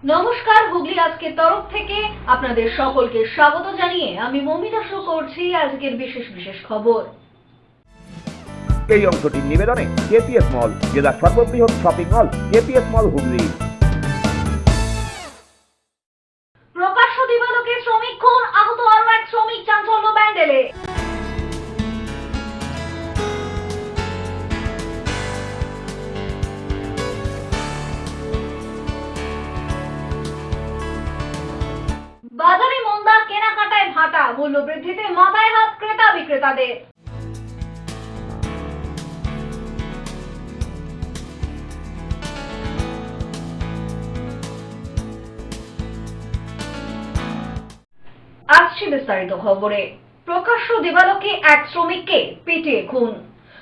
নমস্কার, হুগলি আজকের তরফ থেকে আপনাদের সকলকে স্বাগত জানিয়ে আমি মমিতা শুরু করছি আজকের বিশেষ বিশেষ খবর। এই অংশটির নিবেদনে কেপিএস মল, জেলার সর্ববৃহৎ শপিং মল কেপিএস মল হুগলি। প্রকাশ্য দিবালোকে শ্রমিক খুন, আহত আরো এক শ্রমিক, চাঞ্চল্য ব্যান্ডেলে। বাজারে মন্দা, কেনাকাটায় ভাটা, মূল্য বৃদ্ধিতে মাথায় হাত ক্রেতা বিক্রেতাদের। আসছে বিস্তারিত খবরে। প্রকাশ্য দিবালোকে এক শ্রমিককে পিটিয়ে খুন,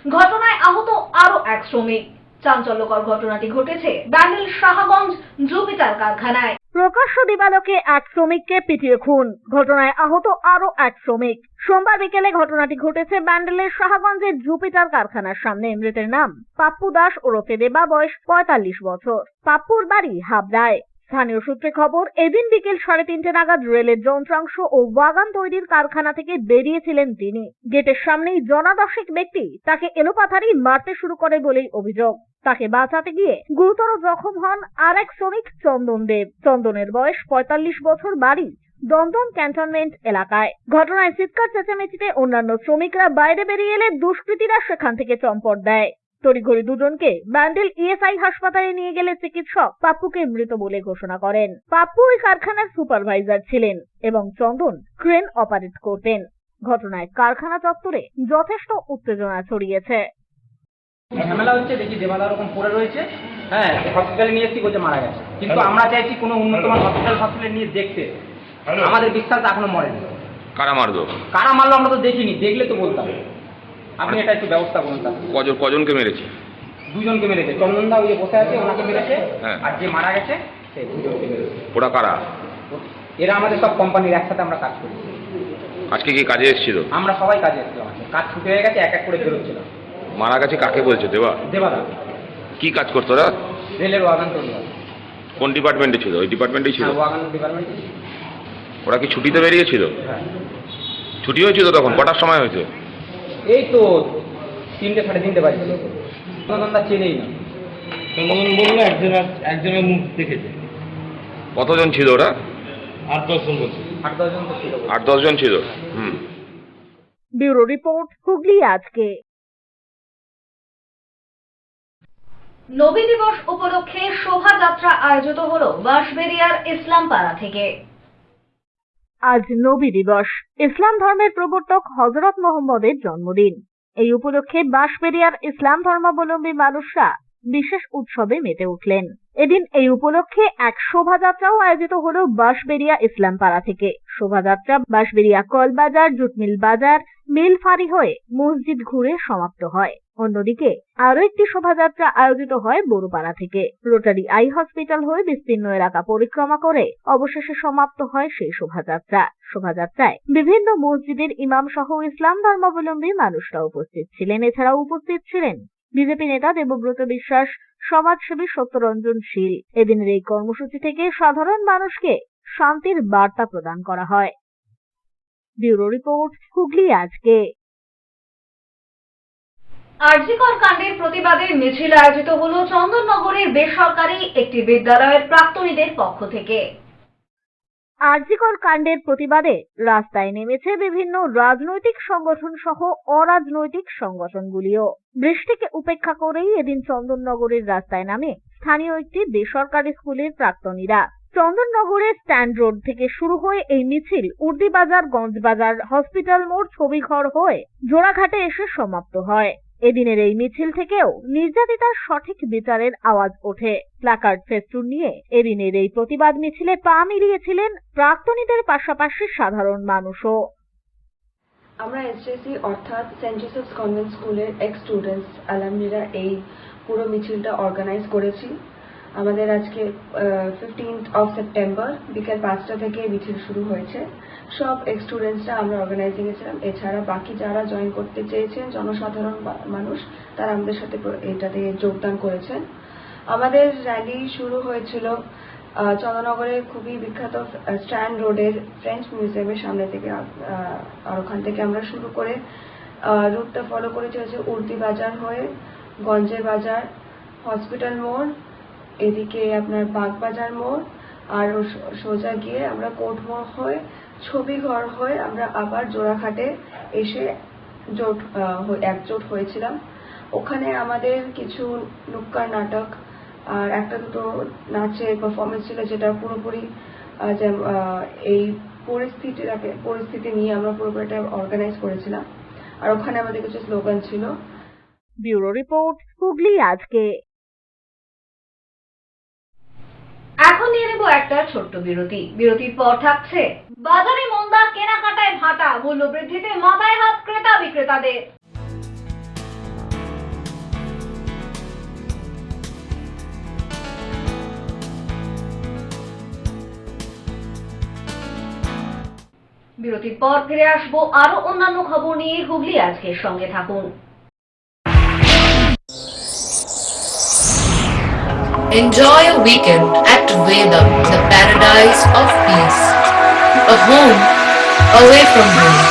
ঘটনায় আহত আরো এক শ্রমিক। চাঞ্চল্যকর ঘটনাটি ঘটেছে ব্যান্ডেল সাহাগঞ্জ জুপিটার কারখানায়। প্রকাশ্য দিবালোকে এক শ্রমিককে পিটিয়ে খুন, ঘটনায় আহত আরো এক শ্রমিক। সোমবার বিকেলে ঘটনাটি ঘটেছে ব্যান্ডেলের সাহাগঞ্জের জুপিটার কারখানার সামনে। মৃতের নাম পাপ্পু দাস ওরফে দেবা, বয়স ৪৫ বছর। পাপ্পুর বাড়ি হাবড়ায়। স্থানীয় সূত্রে খবর, এদিন বিকেল ৩:৩০ নাগাদ রেলের যন্ত্রাংশ ও ওয়াগন তৈরির কারখানা থেকে বেরিয়েছিলেন তিনি। গেটের সামনেই জনাদশেক ব্যক্তি তাকে এলোপাথারি মারতে শুরু করে বলেই অভিযোগ। তাকে বাঁচাতে গিয়ে গুরুতর জখম হন আর এক শ্রমিক চন্দন দেব। চন্দনের বয়স ৪৫ বছর, বাড়ি দমদম ক্যান্টনমেন্ট এলাকায়। ঘটনায় চিৎকার চেঁচামেচিতে অন্যান্য শ্রমিকরা বাইরে বেরিয়ে এলে দুষ্কৃতীরা সেখান থেকে চম্পট দেয়। তড়িঘড়ি দুজনকে ব্যান্ডেল ইএসআই হাসপাতালে নিয়ে গেলে চিকিৎসক পাপ্পুকে মৃত বলে ঘোষণা করেন। পাপ্পু ওই কারখানার সুপারভাইজার ছিলেন এবং চন্দন ক্রেন অপারেট করতেন। ঘটনায় কারখানা চত্বরে যথেষ্ট উত্তেজনা ছড়িয়েছে। ঝামেলা হচ্ছে, দেখি দেবাদা ওরকম পড়ে রয়েছে। হ্যাঁ, হসপিটালে নিয়ে এসেছি, বলছে মারা গেছে। কিন্তু আমরা চাইছি কোনো উন্নতমান হসপিটালে নিয়ে দেখতে। আমাদের বিশ্বাস এখনো মরেনি। কারা মারলো? কারা মারলো আমরা তো দেখিনি, দেখলে তো বলতাম। আপনি এটা একটু ব্যবস্থা করুন। কজনকে মেরেছে? দুজনকে মেরেছে। চন্দনদা ওই যে বসে আছে, ওনাকে মেরেছে। হ্যাঁ। আর যে মারা গেছে সে দুজনকে মেরেছে। ওরা কারা? এরা আমাদের সব কোম্পানির, একসাথে আমরা কাজ করি। আজকে কি কাজে এসেছিল? আমরা সবাই কাজে এসেছিলাম। কাজ ছুটে হয়ে গেছে, এক এক করে বেরোচ্ছিলাম। মারা গেছে কাকে বলছে? দেবাদা। কি কাজ করতো ওরা? রেলের ওয়াগন তৈরি হয়। কোন ডিপার্টমেন্টে ছিল? ওই ডিপার্টমেন্টেই ছিল? ওয়াগন ডিপার্টমেন্টে। ওরা কি ছুটিতে বেরিয়েছিল? হ্যাঁ। ছুটি হয়েছিল তখন? কটার সময় হয়েছে? এই তো ৩টে ৩:৩০ বাজে। চন্দনদা চেনেই না। চন্দন বললো একজনের মুখ দেখেছে। কতজন ছিল ওরা? ৮-১০ জন বলছে। ৮-১০ জন তো ছিল। ৮-১০ জন ছিল। ব্যুরো রিপোর্ট, হুগলি আজকে। নবী দিবস উপলক্ষে শোভাযাত্রা আয়োজিত হলো বাঁশবেড়িয়ার ইসলামপাড়া থেকে। আজ নবী দিবস, ইসলাম ধর্মের প্রবর্তক হযরত মুহাম্মদের জন্মদিন। এই উপলক্ষে বাঁশবেড়িয়ার ইসলাম ধর্মাবলম্বী মানুষরা বিশেষ উৎসবে মেতে উঠলেন। এদিন এই উপলক্ষে এক শোভাযাত্রাও আয়োজিত হলো বাঁশবেড়িয়া ইসলামপাড়া থেকে। শোভাযাত্রা বাঁশবেড়িয়া কলবাজার, জুটমিল বাজার, মিল ফাঁড়ি হয়ে মসজিদ ঘুরে সমাপ্ত হয়। অন্যদিকে আরো একটি শোভাযাত্রা আয়োজিত হয় বড়পাড়া থেকে। রোটারি আই হসপিটাল হয়ে বিস্তীর্ণ এলাকা পরিক্রমা করে অবশেষে সমাপ্ত হয় সেই শোভাযাত্রা। শোভাযাত্রায় বিভিন্ন মসজিদের ইমাম সহ ইসলাম ধর্মাবলম্বী মানুষরা উপস্থিত ছিলেন। এছাড়াও উপস্থিত ছিলেন বিজেপি নেতা দেবব্রত বিশ্বাস, সমাজসেবী সত্যরঞ্জন শীল। এদিনের এই কর্মসূচি থেকে সাধারণ মানুষকে শান্তির বার্তা প্রদান করা হয়। ব্যুরো রিপোর্ট, হুগলি আজকে। আরজিকর কাণ্ডের প্রতিবাদে মিছিল আয়োজিত হলো চন্দননগরের বেসরকারি একটি বিদ্যালয়ের প্রাক্তনীদের পক্ষ থেকে। আরজিকর কাণ্ডের প্রতিবাদে রাস্তায় নেমেছে বিভিন্ন রাজনৈতিক সংগঠন সহ অরাজনৈতিক সংগঠনগুলিও। বৃষ্টিকে উপেক্ষা করেই এদিন চন্দননগরের রাস্তায় নামে স্থানীয় একটি বেসরকারি স্কুলের প্রাক্তনীরা। চন্দননগরের স্ট্যান্ড রোড থেকে শুরু হয়ে এই মিছিল উর্দিবাজার, গঞ্জবাজার, হসপিটাল মোড়, ছবিঘর হয়ে জোড়াঘাটে এসে সমাপ্ত হয়। এদিনের এই মিছিল থেকেও নির্যাতিতার সঠিক বিচারের আওয়াজ ওঠে। প্ল্যাকার্ড ফেস্টুন নিয়ে এদিনের এই প্রতিবাদ মিছিলে পা মিলিয়েছিলেন প্রাক্তনীদের পাশাপাশি সাধারণ মানুষও। আমরা এসজেসি অর্থাৎ সেন্ট জোসেফস কনভেন্ট স্কুলের এক্স স্টুডেন্টস অ্যালামনিরা এই পুরো মিছিলটা অর্গানাইজ করেছি। আমাদের আজকে 15 সেপ্টেম্বর বিকেল 5টা থেকে মিছিল শুরু হয়েছে। সব এক্স স্টুডেন্টসরা আমরা অর্গানাইজিং এ ছিলাম। এছাড়া বাকি যারা জয়েন করতে চেয়েছেন জনসাধারণ মানুষ, তারা আমাদের সাথে এটাতে যোগদান করেছেন। আমাদের র্যালি শুরু হয়েছিল চন্দ্রনগরে খুবই বিখ্যাত স্ট্যান্ড রোডের ফ্রেঞ্চ মিউজিয়ামের সামনে থেকে আর ওখান থেকে আমরা শুরু করে রুটটা ফলো করেছি হচ্ছে উর্দি বাজার হয়ে গঞ্জের বাজার, হসপিটাল মোড়, এদিকে আপনার বাগবাজার মোড়, আর সোজা গিয়ে আমরা কোর্ট মোড় হয়ে ছবিঘর হয়ে আমরা আবার জোড়াঘাটে এসে একজোট হয়েছিলাম। ওখানে আমাদের কিছু নুক্কার নাটক আর একটা দুটো নাচের পারফরমেন্স ছিল, যেটা পুরোপুরি এই পরিস্থিতি নিয়ে আমরা পুরোপুরি এটা অর্গানাইজ করেছিলাম। আর ওখানে আমাদের কিছু স্লোগান ছিল। ব্যুরো রিপোর্ট, হুগলি আজকে। এখন নিয়ে নেব একটা ছোট্ট বিরতি। বিরতির পর থাকছে বাজারে মন্দা, কেনাকাটায় ভাটা, মূল্য বৃদ্ধিতে মাথায় হাত ক্রেতা বিক্রেতাদের। বিরতির পর ফিরে আসবো আরো অন্যান্য খবর নিয়ে। হুগলি আজকের সঙ্গে থাকুন। Enjoy a weekend at Vedam, the paradise of peace. A home away from home.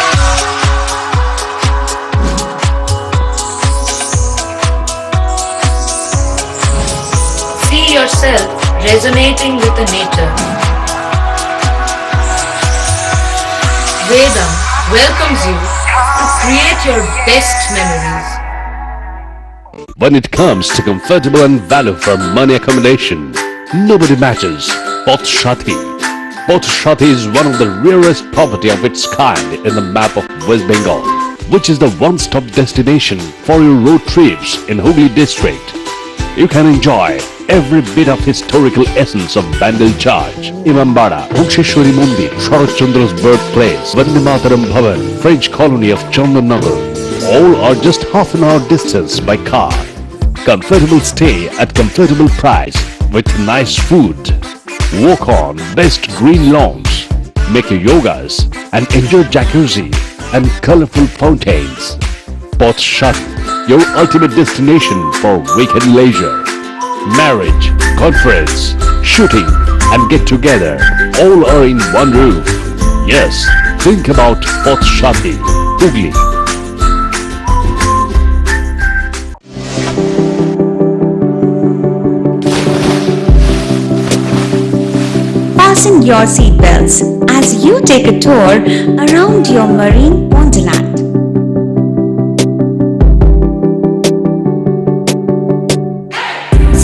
See yourself resonating with the nature. Vedam welcomes you to create your best memories. When it comes to comfortable and value for money accommodation, nobody matches Pothshati. Pothshati is one of the rarest property of its kind in the map of West Bengal, which is the one-stop destination for your road trips in Hooghly district. You can enjoy every bit of historical essence of Bandel Church, Imambara, Bhuksheshwari Mandir, Sharat Chandra's birthplace, Vande Mataram Bhavan, French colony of Chandanagar. All are just half an hour distance by car. Comfortable stay at comfortable price with nice food. Walk on best green lawns, make your yogas and enjoy jacuzzi and colorful fountains. Pothshati, your ultimate destination for weekend leisure. Marriage, conference, shooting and get together all are in one roof. Yes, think about Pothshati, Hooghly. Fasten your seatbelts as you take a tour around your marine wonderland.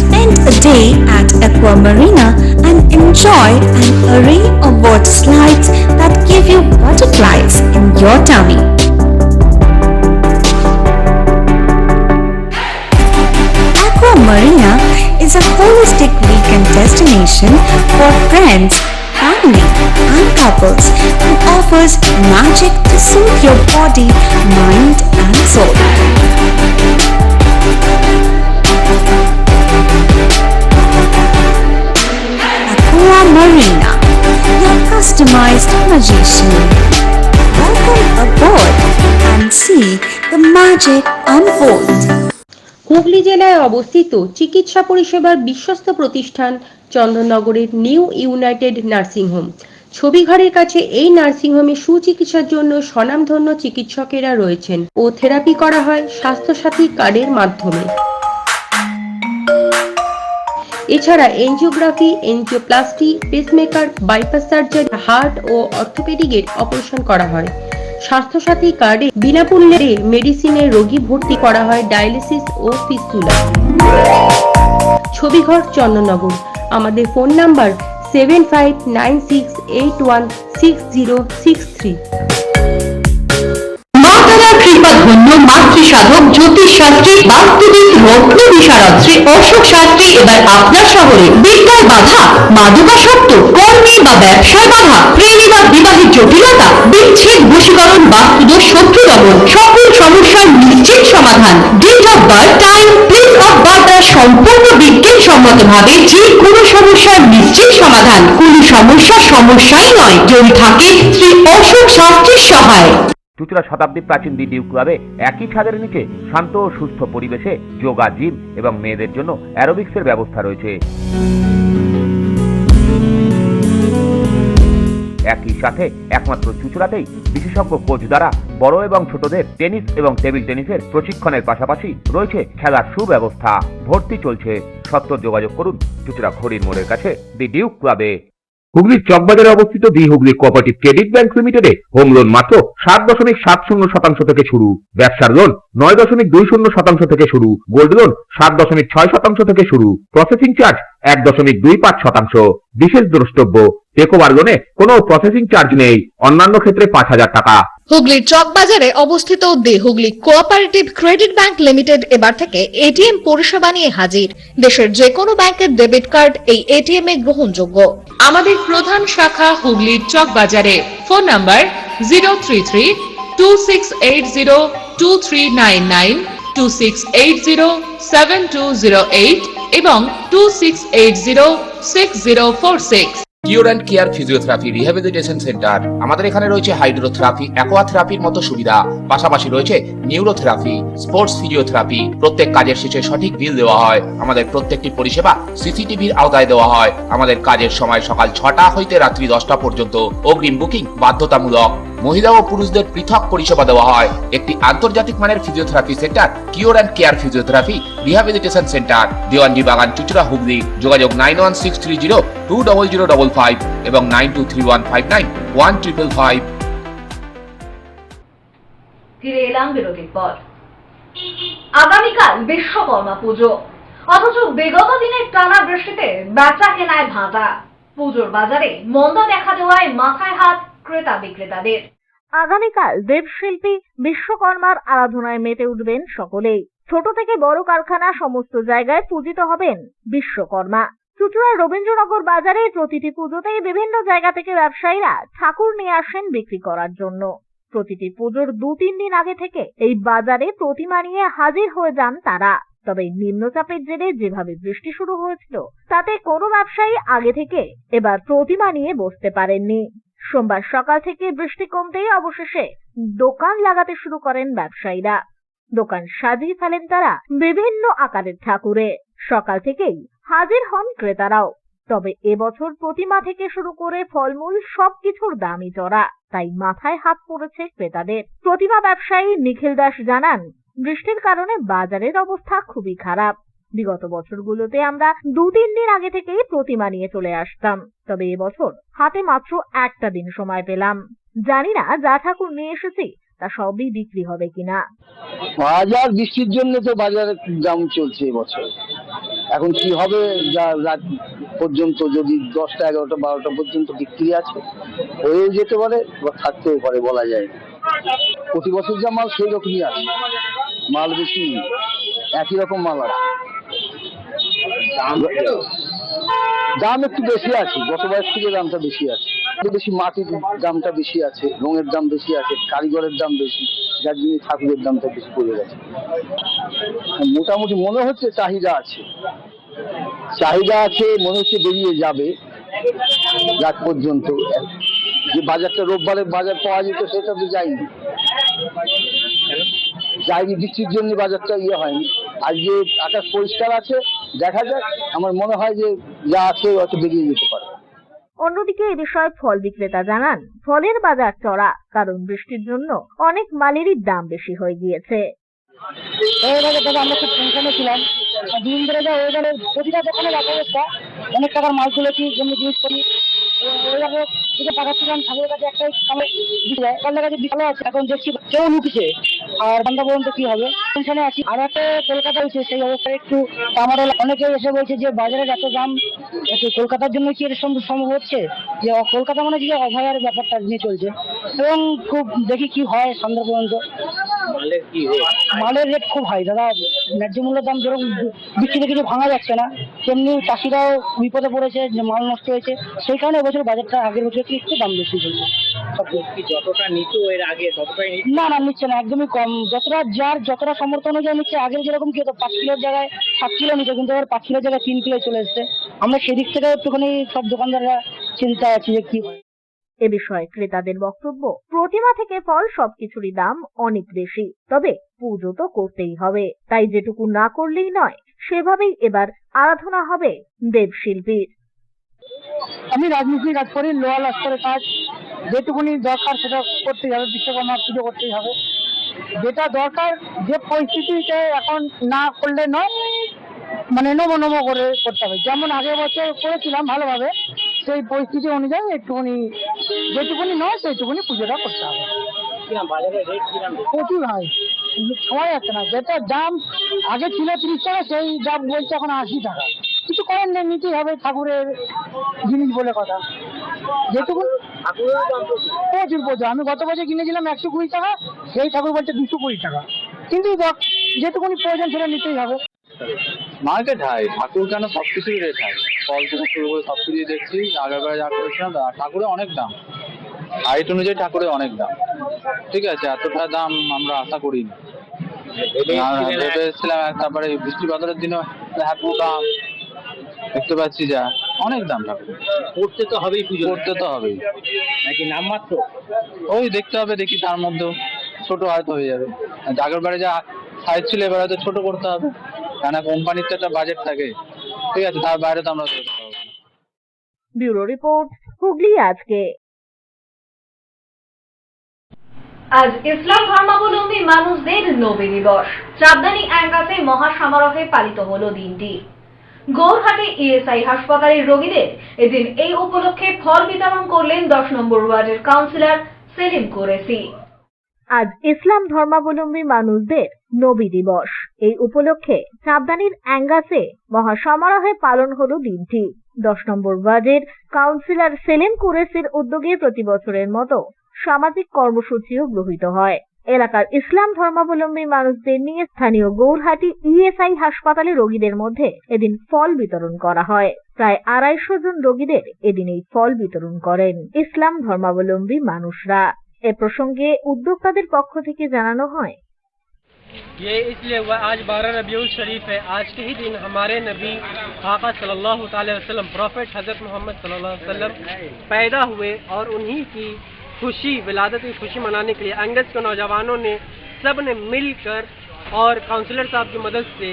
Spend a day at Aqua Marina and enjoy an array of water slides that give you butterflies in your tummy. Aqua Marina is a holistic weekend destination for friends, family and couples and offers magic to soothe your body, mind and soul. Aqua Marina, your customized magician. Welcome aboard and see the magic unfold. Hooghly জেলায় অবস্থিত চিকিৎসা পরিষেবার বিশ্বস্ত প্রতিষ্ঠান চন্দননগরের new United nursing home. ছবিঘরের কাছে এই nursing হোমে সুচিকিৎসার জন্য স্বনামধন্য চিকিৎসকেরা রয়েছেন ও থেরাপি করা হয় স্বাস্থ্যসাথী কার্ডের মাধ্যমে। এছাড়া angiography, angioplasty, pacemaker, bypass surgery, heart ও অর্থোপেডিকের অপারেশন করা হয়। স্বাস্থ্যসাথী কার্ডে বিনামূল্যে মেডিসিনের রোগী ভর্তি করা হয় ডায়ালিসিস ও ফিস্টুলা। ছবিঘর চন্দননগর। আমাদের ফোন নাম্বার 7596816063। কৃপাধন্য মাতৃসাধক জ্যোতিষশাস্ত্রী, বাস্তুবিদ, রত্ন বিশারদ শ্রী অশোক শাস্ত্রী এবার আপনার শহরে। বিদ্যায় বাধা, মাদকাসক্ত, কর্মে বা ব্যবসায় বাধা, প্রেমে বা বিবাহের জটিলতা, বিচ্ছেদ, বশীকরণ, বাস্তুদোষ, শত্রু দমন, সকল সমস্যার নিশ্চিত সমাধান। Date of birth, time, place of birth দ্বারা সম্পূর্ণ বিজ্ঞানসম্মতভাবে যে কোনো সমস্যার নিশ্চিত সমাধান। কোনো সমস্যাই নয় যদি থাকে শ্রী অশোক শাস্ত্রীর সহায়। চুঁচুড়া শতাব্দী প্রাচীন ডিডিউ ক্লাবে একই ছাদের নিচে শান্ত ও সুস্থ পরিবেশে যোগা, জিম এবং মেয়েদের জন্য অ্যারোবিক্সের ব্যবস্থা রয়েছে। একই সাথে একমাত্র চুঁচুড়াতেই বিশেষজ্ঞ কোচ দ্বারা বড় এবং ছোটদের টেনিস এবং টেবিল টেনিসের প্রশিক্ষণের পাশাপাশি রয়েছে খেলার সুব্যবস্থা। ভর্তি চলছে, সত্ত্বর যোগাযোগ করুন চুঁচুড়া ঘড়ির মোড়ের কাছে দি ডিউক ক্লাবে। হুগলির চকবাজারে অবস্থিত দি হুগলি কোঅপারেটিভ ক্রেডিট ব্যাংক লিমিটেডে হোম লোন মাত্র 7.70% থেকে শুরু, ব্যবসার লোন 9.20% থেকে শুরু, গোল্ড লোন 7.6% থেকে শুরু, প্রসেসিং চার্জ 1.25%। বিশেষ দ্রষ্টব্য, টেকওভার লোনে কোনো প্রসেসিং চার্জ নেই, অন্যান্য ক্ষেত্রে 5,000 টাকা। হুগলির চকবাজারে অবস্থিত দি Hooghly cooperative credit bank limited এবার থেকে এটিএম পরিষেবা নিয়ে হাজির। দেশের যে কোনো ব্যাংকের ডেবিট কার্ড এই এটিএম এ গ্রহণযোগ্য। আমাদের প্রধান শাখা হুগলির চকবাজারে। ফোন নাম্বার 033-2680-2399, 2680-7208 এবং 2680-6046। Cure and care physiotherapy rehabilitation centre. আমাদের এখানে রয়েছে হাইড্রোথেরাপি, অ্যাকোয়াথেরাপির মতো সুবিধা, পাশাপাশি রয়েছে নিউরোথেরাপি, স্পোর্টস ফিজিওথেরাপি। প্রত্যেক কাজের শেষে সঠিক বিল দেওয়া হয়। আমাদের প্রত্যেকটি পরিষেবা সিসিটিভির আওতায় দেওয়া হয়। আমাদের কাজের সময় সকাল 6টা হইতে রাত্রি 10টা পর্যন্ত। অগ্রিম বুকিং বাধ্যতামূলক। মহিলা ও পুরুষদের পৃথক পরিষেবা দেওয়া হয়। একটি আন্তর্জাতিক মানের physiotherapy centre cure and care physiotherapy rehabilitation centre, Dewanji বাগান, চুঁচুড়া, হুগলি। যোগাযোগ 9163020055 এবং 9231591555। ফিরে এলাম বিরতির পর। আগামীকাল বিশ্বকর্মা পুজো, অথচ বিগত দিনের টানা বৃষ্টিতে বেচা কেনায় ভাটা। পুজোর বাজারে মন্দা দেখা দেওয়ায় মাথায় হাত ক্রেতা বিক্রেতাদের। আগামীকাল দেবশিল্পী বিশ্বকর্মার আরাধনায় মেতে উঠবেন সকলেই। ছোট থেকে বড় কারখানা সমস্ত জায়গায় পূজিত হবেন বিশ্বকর্মা। চুঁচুড়ার রবীন্দ্রনগর বাজারে প্রতিটি পুজোতেই বিভিন্ন জায়গা থেকে ব্যবসায়ীরা ঠাকুর নিয়ে আসেন বিক্রি করার জন্য। প্রতিটি পুজোর 2-3 দিন আগে থেকে এই বাজারে প্রতিমা নিয়ে হাজির হয়ে যান তারা। তবে নিম্নচাপের জেরে যেভাবে বৃষ্টি শুরু হয়েছিল তাতে কোনো ব্যবসায়ী আগে থেকে এবার প্রতিমা নিয়ে বসতে পারেননি। সোমবার সকাল থেকে বৃষ্টি কমতেই অবশেষে দোকান লাগাতে শুরু করেন ব্যবসায়ীরা। দোকান সাজিয়ে ফেলেন তারা বিভিন্ন আকারের ঠাকুরে। সকাল থেকেই হাজির হন ক্রেতারাও। তবে এবছর প্রতিমা থেকে শুরু করে ফলমূল সবকিছুর দামই চড়া, তাই মাথায় হাত পড়েছে ক্রেতাদের। প্রতিমা ব্যবসায়ী নিখিল দাস জানান, বৃষ্টির কারণে বাজারের অবস্থা খুবই খারাপ। বিগত বছরগুলোতে আমরা 2-3 দিন আগে থেকেই প্রতিমা নিয়ে চলে আসতাম, তবে এবছর হাতে মাত্র একটা দিন সময় পেলাম। জানি না যা ঠাকুর নিয়ে এসেছি তা সবই বিক্রি হবে কিনা। বাজার বৃষ্টির জন্য তো বাজারের দাম চলছে এবছর। এখন কি হবে, যা রাত পর্যন্ত যদি 10টা 11টা 12টা পর্যন্ত বিক্রি আছে, হয়েও যেতে পারে বা থাকতেও পারে, বলা যায় না। প্রতি বছর যা মাল সেই রকমই আছে, মাল বেশি একই রকম মাল আছে। দাম একটু বেশি আছে, গতবার থেকে দামটা বেশি আছে। বেশি মাটির দামটা বেশি আছে, রঙের দাম বেশি আছে, কারিগরের দাম বেশি, যার জন্য ঠাকুরের দামটা বেশি পড়ে গেছে। মোটামুটি মনে হচ্ছে চাহিদা আছে, মনে হচ্ছে বেরিয়ে যাবে রাত পর্যন্ত। যে বাজারটা রোববারে বাজার পাওয়া যেত সেটা তো যায়নি, বৃষ্টির জন্য বাজারটা হয়নি। আজকে আকাশ পরিষ্কার আছে, দেখা যাক। আমার মনে হয় যে যা আছে হয়তো বেরিয়ে যেতে পারে। অন্যদিকে এ বিষয়ে ফল বিক্রেতা জানান, ফলের বাজার চড়া, কারণ বৃষ্টির জন্য অনেক মালেরই দাম বেশি হয়ে গিয়েছে। আমরা খুব টেনশনে ছিলাম, দিন ধরে প্রতিটা দোকানে অবস্থা। অনেক টাকার মাল তুলেছি, যেমনি জিনিস করি পাঠাচ্ছিলাম ঠাকুরের কাছে, একটাই কাছে বিশাল আছে। এখন দেখছি কেউ লুকিছে, আর বান্ধা পর্যন্ত কি হবে, টেনশনে আছি। আর একটা কলকাতা হয়েছে, সেই অবস্থায় একটু আমার অনেকে এসে বলছে যে বাজারের এত দাম, কলকাতার জন্য কি এটা সম্ভব হচ্ছে, যে কলকাতা মানে যে অভয়ার ব্যাপারটা নিয়ে চলছে। এবং খুব দেখি কি হয় সন্ধ্যা পর্যন্ত। মালের রেট খুব হাই দাদা, ন্যায্য মূল্যের দাম যেরকম বৃষ্টিতে কিছু ভাঙা যাচ্ছে না, তেমনি চাষিরাও বিপদে পড়েছে, যে মাল নষ্ট হয়েছে। সেই কারণে এবছর বাজারটা আগের বছর একটু দাম বেশি চলছে। যতটা নিত এর আগে ততটাই না নিচ্ছে না, একদমই কম। যতটা সমর্থন অনুযায়ী নিচ্ছে। আগের যেরকম কি হতো 5 কিলোর জায়গায় 7 কিলো নিচ্ছে, কিন্তু এবার 5 কিলোর জায়গায় 3 কিলো চলে এসছে। আমরা সেদিক থেকে একটুখানি সব দোকানদাররা চিন্তায় আছি যে কি হয়। এ বিষয়ে ক্রেতাদের বক্তব্য, প্রতিমা থেকে ফল সবকিছুরই দাম অনেক বেশি, তবে পুজো তো করতেই হবে, তাই যেটুকু না করলেই নয়, সেভাবেই এবার আরাধনা হবে দেবশিল্পীর। আমি রাজমিস্ত্রির কাজ করি, লোহার লস্করের কাজ, যেটুকুনি দরকার সেটা করতেই হবে, বিশ্বকর্মা পুজো করতেই হবে। যেটা দরকার, যে পরিস্থিতিতে এখন না করলে নয়, মানে নমো নমো করে করতে হবে। যেমন আগের বছর করেছিলাম ভালোভাবে, সেই পরিস্থিতি অনুযায়ী একটুখানি যেটুকুনি নয় সেইটুকুনি পুজোটা করতে হবে। প্রচুর হয়, সবাই যাচ্ছে না। যেটা দাম আগে ছিল 30 টাকা, সেই দাম বলছে এখন 80 টাকা। কিছু করার নেই, নিতেই হবে, ঠাকুরের জিনিস বলে কথা। যেটুকু প্রচুর প্রচুর, আমি গত বছর কিনেছিলাম 120 টাকা, সেই ঠাকুর বলছে 220 টাকা। কিন্তু যেটুকুনি প্রয়োজন সেটা নিতেই হবে। মার্কেট হাই, ঠাকুর কেন সব কিছুই রেট হাই, ফল থেকে শুরু করে সব কিছুই দেখছি আগেরবারে যা করেছিলাম ঠাকুরের অনেক দাম, হাইট অনুযায়ী ঠাকুরের অনেক দাম। ঠিক আছে, এতটা দাম আমরা আশা করিনি। ভেবে এসেছিলাম, তারপরে বৃষ্টি বাদলের দিনে এত দাম দেখতে পাচ্ছি, যা অনেক দাম ঠাকুর। করতে তো হবেই পুজো, করতে তো হবেই, নাকি নামমাত্র? ওই দেখতে হবে, দেখি তার মধ্যেও ছোট হয়তো হয়ে যাবে। আগেরবারে যা সাইজ ছিল এবার হয়তো ছোট করতে হবে, কেন কোম্পানির তো একটা বাজেট থাকে। ঠিক আছে, তার বাইরে তো আমরা করতে পারবো না। ব্যুরো রিপোর্ট, হুগলি আজকে। আজ ইসলাম ধর্মাবলম্বী মানুষদের নবী দিবস। চাঁদনী অ্যাঙ্গাসে মহাসমারোহে পালিত হলো দিনটি। গৌরহাটি ইএসআই হাসপাতালের রোগীদের এদিন এই উপলক্ষে ফল বিতরণ করলেন 10 নম্বর ওয়ার্ডের কাউন্সিলর সেলিম কুরেশি। আজ ইসলাম ধর্মাবলম্বী মানুষদের নবী দিবস। এই উপলক্ষে চাঁদনীর অ্যাঙ্গাসে মহাসমারোহে পালন হলো দিনটি। 10 নম্বর ওয়ার্ডের কাউন্সিলর সেলিম কুরেশির উদ্যোগে প্রতি বছরের মতো সামাজিক কর্মসূচিও গৃহীত হয়। এলাকার ইসলাম ধর্মাবলম্বী মানুষদের নিয়ে স্থানীয় গৌরহাটি ইএসআই হাসপাতালে রোগীদের মধ্যে এদিন ফল বিতরণ করা হয়। প্রায় 250 জন রোগীদের এদিন এই ফল বিতরণ করেন ইসলাম ধর্মাবলম্বী মানুষরা। এ প্রসঙ্গে উদ্যোক্তাদের পক্ষ থেকে জানানো হয়, ये इसलिए हुआ आज 12 रबीउल शरीफ है। आज के ही दिन हमारे नबी आका सल्लल्लाहु अलैहि वसल्लम प्रॉफेट हजरत मोहम्मद सल्लल्लाहु अलैहि वसल्लम पैदा हुए और उन्हीं की खुशी, विलादत की खुशी मनाने के लिए एंगस के नौजवानों ने सब ने मिलकर और काउंसलर साहब की मदद से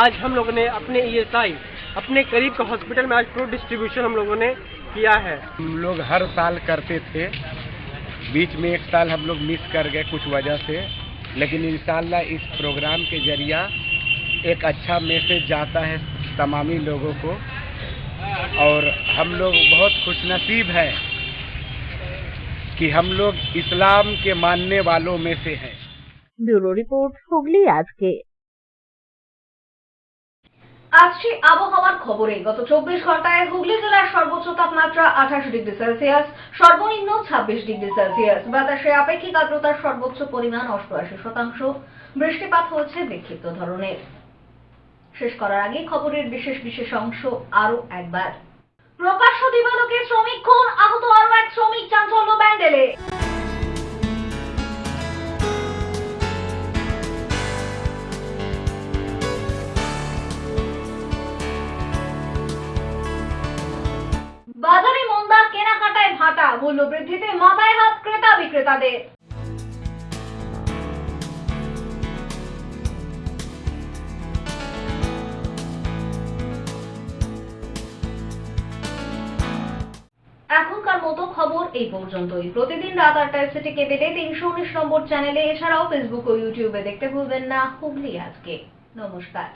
आज हम लोगों ने अपने ईएसआई अपने करीब के हॉस्पिटल में आज फ्रूट डिस्ट्रीब्यूशन हम लोगों ने किया है। हम लोग हर साल करते थे, बीच में एक साल हम लोग मिस कर गए कुछ वजह से, लेकिन इंशाल्लाह इस प्रोग्राम के जरिया एक अच्छा मैसेज जाता है तमामी लोगों को और हम लोग बहुत खुशनसीब हैं कि हम लोग इस्लाम के मानने वालों में से हैं। ব্যুরো রিপোর্ট, হুগলি আজকে। আসছে আবহাওয়ার খবরে। গত 24 ঘন্টায় হুগলি জেলার সর্বোচ্চ তাপমাত্রা 28 ডিগ্রি সেলসিয়াস, সর্বনিম্ন 26 ডিগ্রি সেলসিয়াস। বাতাসে আপেক্ষিক আর্দ্রতার সর্বোচ্চ পরিমাণ 88%। বৃষ্টিপাত হয়েছে বিক্ষিপ্ত ধরনের। শেষ করার আগে খবরের বিশেষ বিশেষ অংশ আরো একবার। প্রকাশ্য দিবালোকে শ্রমিক খুন, আহত আরো এক শ্রমিক, চাঞ্চল্য ব্যান্ডেলে। বাজারে মন্দা, কেনাকাটায় ভাটা, মূল্য বৃদ্ধিতে মাথায় হাত ক্রেতা বিক্রেতাদের। এখনকার মতো খবর এই পর্যন্তই। প্রতিদিন রাত 8টায় সিটি কেবিলে 319 নম্বর চ্যানেলে, এছাড়াও ফেসবুক ও ইউটিউবে দেখতে ভুলবেন না হুগলি আজকে। নমস্কার।